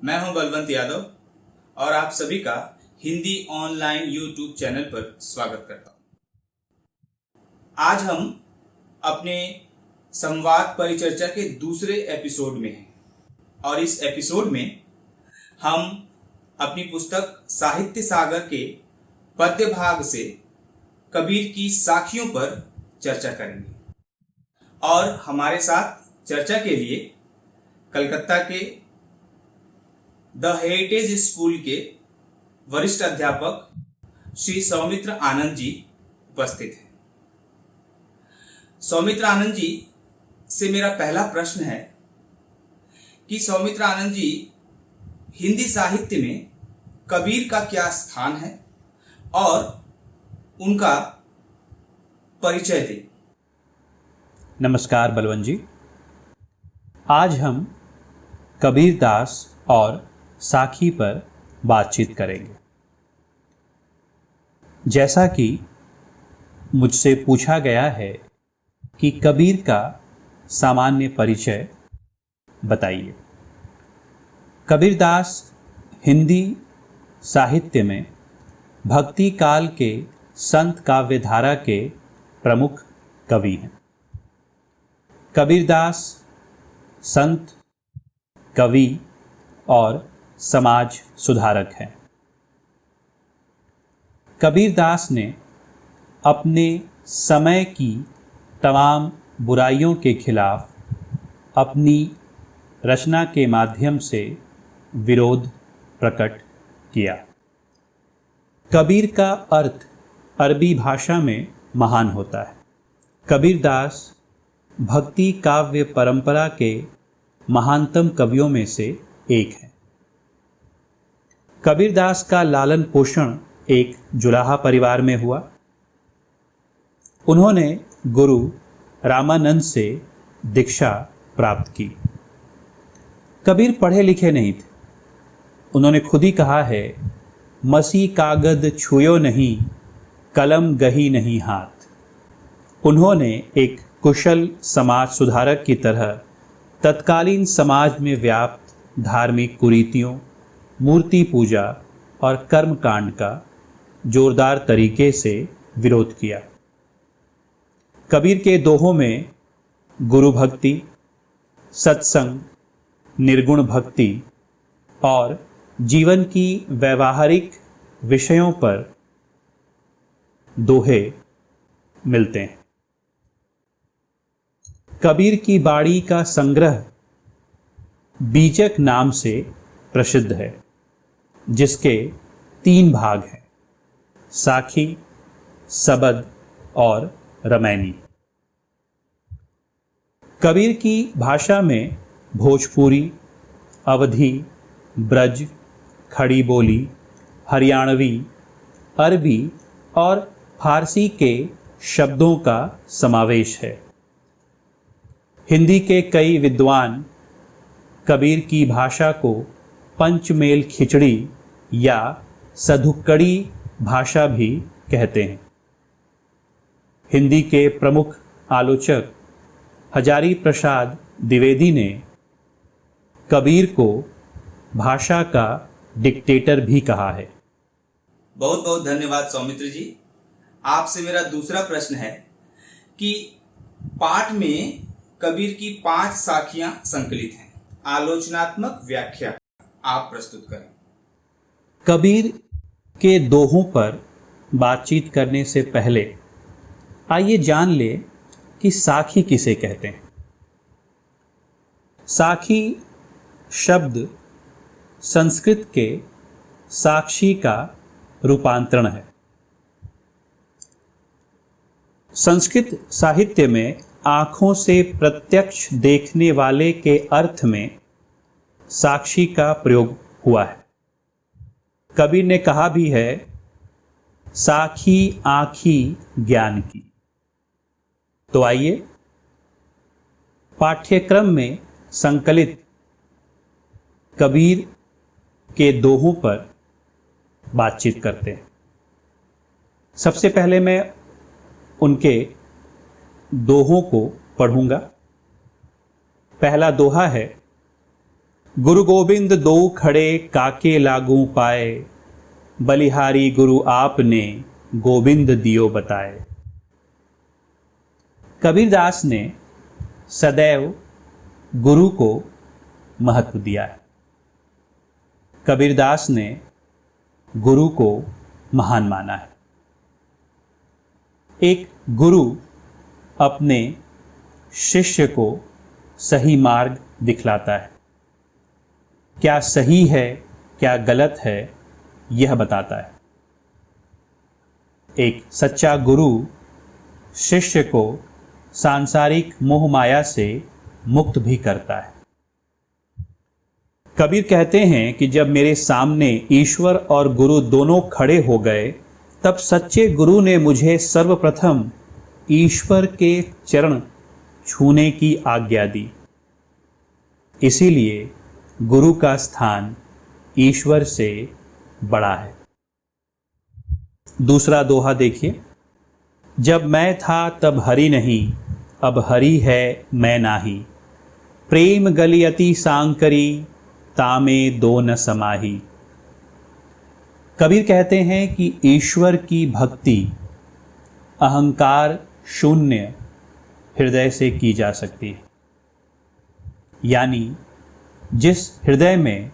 मैं हूं बलवंत यादव और आप सभी का हिंदी ऑनलाइन यूट्यूब चैनल पर स्वागत करता हूं। आज हम अपने संवाद परिचर्चा के दूसरे एपिसोड में हैं और इस एपिसोड में हम अपनी पुस्तक साहित्य सागर के पद्य भाग से कबीर की साखियों पर चर्चा करेंगे और हमारे साथ चर्चा के लिए कलकत्ता के द हेरिटेज स्कूल के वरिष्ठ अध्यापक श्री सौमित्र आनंद जी उपस्थित हैं। सौमित्र आनंद जी से मेरा पहला प्रश्न है कि सौमित्र आनंद जी, हिंदी साहित्य में कबीर का क्या स्थान है और उनका परिचय दें। नमस्कार बलवंत जी। आज हम कबीर दास और साखी पर बातचीत करेंगे। जैसा कि मुझसे पूछा गया है कि कबीर का सामान्य परिचय बताइए। कबीर दास हिंदी साहित्य में भक्ति काल के संत काव्य धारा के प्रमुख कवि हैं। कबीर दास संत, कवि और समाज सुधारक हैं। कबीर दास ने अपने समय की तमाम बुराइयों के खिलाफ अपनी रचना के माध्यम से विरोध प्रकट किया। कबीर का अर्थ अरबी भाषा में महान होता है। कबीर दास भक्ति काव्य परंपरा के महानतम कवियों में से एक है। कबीर दास का लालन पोषण एक जुलाहा परिवार में हुआ। उन्होंने गुरु रामानंद से दीक्षा प्राप्त की। कबीर पढ़े लिखे नहीं थे। उन्होंने खुद ही कहा है, मसी कागद छुयो नहीं, कलम गही नहीं हाथ। उन्होंने एक कुशल समाज सुधारक की तरह तत्कालीन समाज में व्याप्त धार्मिक कुरीतियों, मूर्ति पूजा और कर्मकांड का जोरदार तरीके से विरोध किया। कबीर के दोहों में गुरु भक्ति, सत्संग, निर्गुण भक्ति और जीवन की व्यवहारिक विषयों पर दोहे मिलते हैं। कबीर की बाड़ी का संग्रह बीजक नाम से प्रसिद्ध है, जिसके 3 भाग हैं, साखी, सबद और रमैनी। कबीर की भाषा में भोजपुरी, अवधी, ब्रज, खड़ी बोली, हरियाणवी, अरबी और फारसी के शब्दों का समावेश है। हिंदी के कई विद्वान कबीर की भाषा को पंचमेल खिचड़ी या सधुक्कड़ी भाषा भी कहते हैं। हिंदी के प्रमुख आलोचक हजारी प्रसाद द्विवेदी ने कबीर को भाषा का डिक्टेटर भी कहा है। बहुत बहुत धन्यवाद सौमित्र जी। आपसे मेरा दूसरा प्रश्न है कि पाठ में कबीर की 5 साखियां संकलित हैं। आलोचनात्मक व्याख्या आप प्रस्तुत करें। कबीर के दोहों पर बातचीत करने से पहले आइए जान ले कि साखी किसे कहते हैं। साखी शब्द संस्कृत के साक्षी का रूपांतरण है। संस्कृत साहित्य में आँखों से प्रत्यक्ष देखने वाले के अर्थ में साक्षी का प्रयोग हुआ है। कबीर ने कहा भी है, साखी आँखी ज्ञान की। तो आइए पाठ्यक्रम में संकलित कबीर के दोहों पर बातचीत करते हैं। सबसे पहले मैं उनके दोहों को पढ़ूंगा। पहला दोहा है, गुरु गोविंद दो खड़े काके लागू पाए, बलिहारी गुरु आपने गोविंद दियो बताए। कबीरदास ने सदैव गुरु को महत्व दिया है। कबीरदास ने गुरु को महान माना है। एक गुरु अपने शिष्य को सही मार्ग दिखलाता है, क्या सही है क्या गलत है यह बताता है। एक सच्चा गुरु शिष्य को सांसारिक मोह माया से मुक्त भी करता है। कबीर कहते हैं कि जब मेरे सामने ईश्वर और गुरु दोनों खड़े हो गए, तब सच्चे गुरु ने मुझे सर्वप्रथम ईश्वर के चरण छूने की आज्ञा दी। इसीलिए गुरु का स्थान ईश्वर से बड़ा है। दूसरा दोहा देखिए, जब मैं था तब हरि नहीं, अब हरि है मैं नाही। प्रेम गली अति सांकरी, तामे दो न समाही। कबीर कहते हैं कि ईश्वर की भक्ति अहंकार शून्य हृदय से की जा सकती है। यानी जिस हृदय में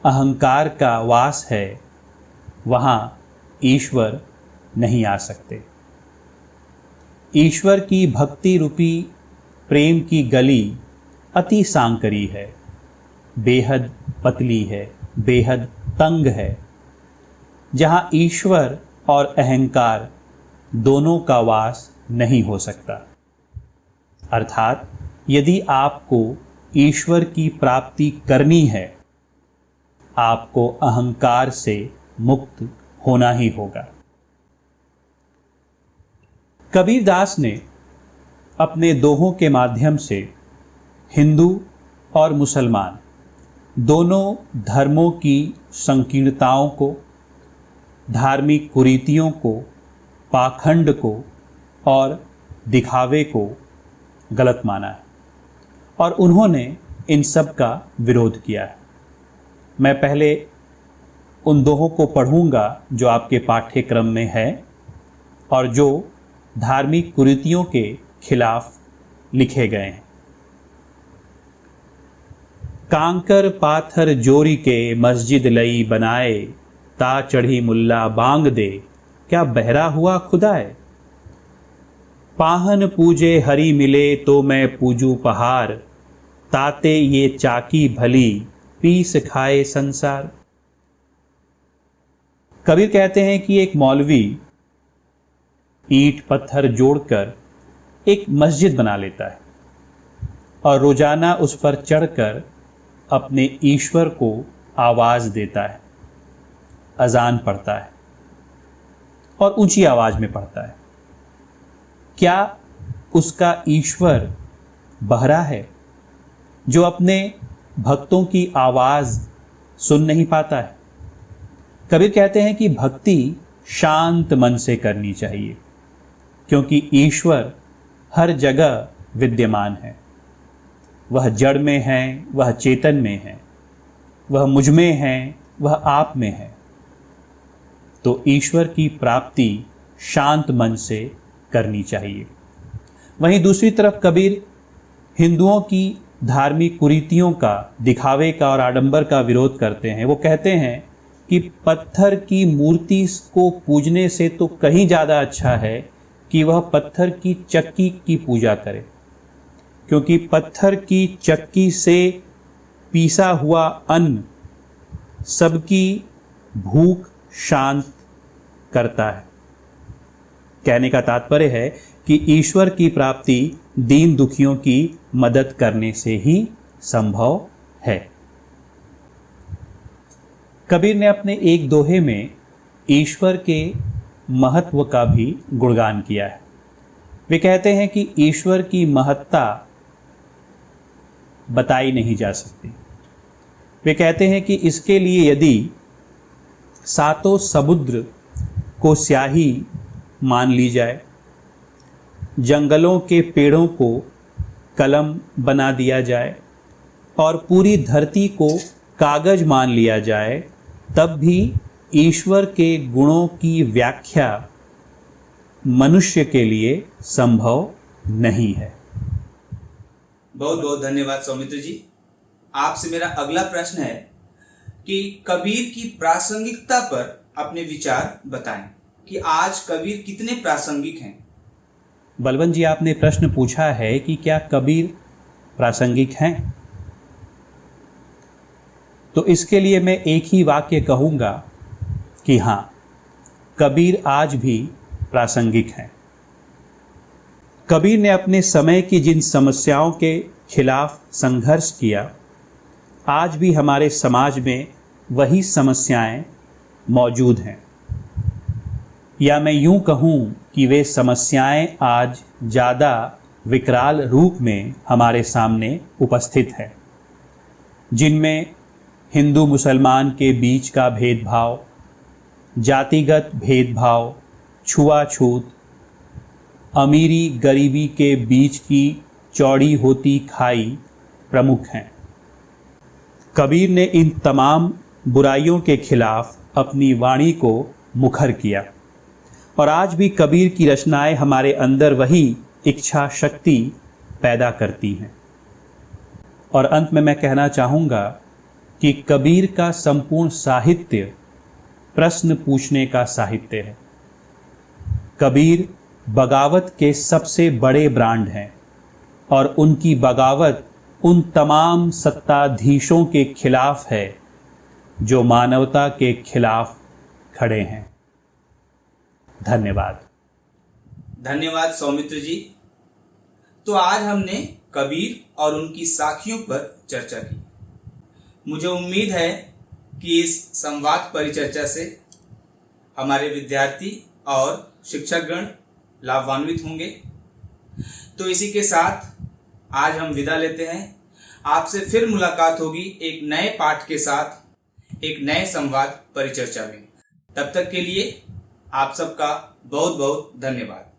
अहंकार का वास है वहाँ ईश्वर नहीं आ सकते। ईश्वर की भक्ति रूपी प्रेम की गली अति सांकरी है, बेहद पतली है, बेहद तंग है, जहाँ ईश्वर और अहंकार दोनों का वास नहीं हो सकता। अर्थात यदि आपको ईश्वर की प्राप्ति करनी है, आपको अहंकार से मुक्त होना ही होगा। कबीरदास ने अपने दोहों के माध्यम से हिंदू और मुसलमान दोनों धर्मों की संकीर्णताओं को, धार्मिक कुरीतियों को, पाखंड को और दिखावे को गलत माना है और उन्होंने इन सब का विरोध किया है। मैं पहले उन दोहों को पढ़ूंगा जो आपके पाठ्यक्रम में है और जो धार्मिक कुरीतियों के खिलाफ लिखे गए हैं। कांकर पाथर जोरी के मस्जिद लई बनाए, ता चढ़ी मुल्ला बांग दे, क्या बहरा हुआ खुदाए। पाहन पूजे हरि मिले तो मैं पूजू पहाड़, ताते ये चाकी भली पीस खाए संसार। कबीर कहते हैं कि एक मौलवी ईंट पत्थर जोड़कर एक मस्जिद बना लेता है और रोजाना उस पर चढ़कर अपने ईश्वर को आवाज देता है, अजान पढ़ता है और ऊंची आवाज में पढ़ता है। क्या उसका ईश्वर बहरा है जो अपने भक्तों की आवाज सुन नहीं पाता है? कबीर कहते हैं कि भक्ति शांत मन से करनी चाहिए, क्योंकि ईश्वर हर जगह विद्यमान है। वह जड़ में है, वह चेतन में है, वह मुझ में है, वह आप में है। तो ईश्वर की प्राप्ति शांत मन से करनी चाहिए। वहीं दूसरी तरफ कबीर हिंदुओं की धार्मिक कुरीतियों का, दिखावे का और आडंबर का विरोध करते हैं। वो कहते हैं कि पत्थर की मूर्ति को पूजने से तो कहीं ज़्यादा अच्छा है कि वह पत्थर की चक्की की पूजा करे, क्योंकि पत्थर की चक्की से पीसा हुआ अन्न सबकी भूख शांत करता है। कहने का तात्पर्य है कि ईश्वर की प्राप्ति दीन दुखियों की मदद करने से ही संभव है। कबीर ने अपने एक दोहे में ईश्वर के महत्व का भी गुणगान किया है। वे कहते हैं कि ईश्वर की महत्ता बताई नहीं जा सकती। वे कहते हैं कि इसके लिए यदि सातों समुद्र को स्याही मान ली जाए, जंगलों के पेड़ों को कलम बना दिया जाए और पूरी धरती को कागज मान लिया जाए, तब भी ईश्वर के गुणों की व्याख्या मनुष्य के लिए संभव नहीं है। बहुत बहुत धन्यवाद सौमित्र जी। आपसे मेरा अगला प्रश्न है कि कबीर की प्रासंगिकता पर अपने विचार बताएं कि आज कबीर कितने प्रासंगिक हैं। बलवंत जी, आपने प्रश्न पूछा है कि क्या कबीर प्रासंगिक हैं, तो इसके लिए मैं एक ही वाक्य कहूँगा कि हाँ, कबीर आज भी प्रासंगिक हैं। कबीर ने अपने समय की जिन समस्याओं के खिलाफ संघर्ष किया, आज भी हमारे समाज में वही समस्याएं मौजूद हैं, या मैं यूं कहूं कि वे समस्याएं आज ज़्यादा विकराल रूप में हमारे सामने उपस्थित हैं, जिनमें हिंदू मुसलमान के बीच का भेदभाव, जातिगत भेदभाव, छुआछूत, अमीरी गरीबी के बीच की चौड़ी होती खाई प्रमुख हैं। कबीर ने इन तमाम बुराइयों के खिलाफ अपनी वाणी को मुखर किया, और आज भी कबीर की रचनाएं हमारे अंदर वही इच्छा शक्ति पैदा करती हैं। और अंत में मैं कहना चाहूँगा कि कबीर का संपूर्ण साहित्य प्रश्न पूछने का साहित्य है। कबीर बगावत के सबसे बड़े ब्रांड हैं, और उनकी बगावत उन तमाम सत्ताधीशों के खिलाफ है जो मानवता के खिलाफ खड़े हैं। धन्यवाद। धन्यवाद सौमित्र जी। तो आज हमने कबीर और उनकी साखियों पर चर्चा की। मुझे उम्मीद है कि इस संवाद परिचर्चा से हमारे विद्यार्थी और शिक्षकगण लाभान्वित होंगे। तो इसी के साथ आज हम विदा लेते हैं। आपसे फिर मुलाकात होगी एक नए पाठ के साथ, एक नए संवाद परिचर्चा में। तब तक के लिए आप सबका बहुत बहुत धन्यवाद।